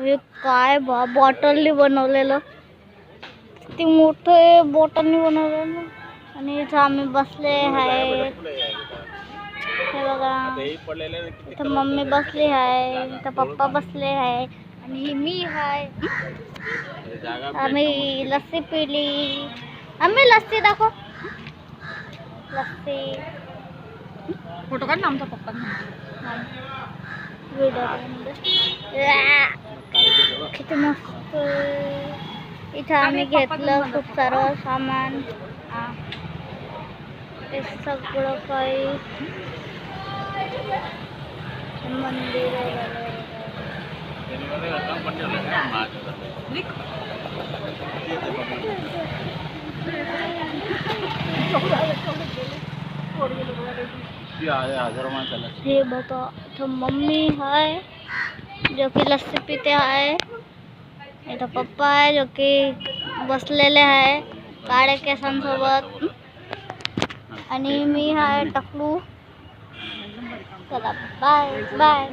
हे काय बा बॉटलनी बनवलेलं, किती मोठं बॉटलनी बनवलेलं. आणि इथं आम्ही बसले आहे. हे बघा, इथं मम्मी बसली आहे, इथं पप्पा बसले आहे आणि मी आहे. आम्ही लस्सी पिली. आम्ही लस्सी दाखव, लस्सी फोटो काढ ना आमचा पप्पा. किती मस्त. इथं आम्ही घेतलं खूप सारं सामान. हे सगळं काही मंदिर हे बघा. तो मम्मी है जो कि लस्सी पीते है. इथं पप्पा आहे जो की बसलेले आहे काळे केसांसोबत. आणि मी आहे टकलू. चला बाय बाय.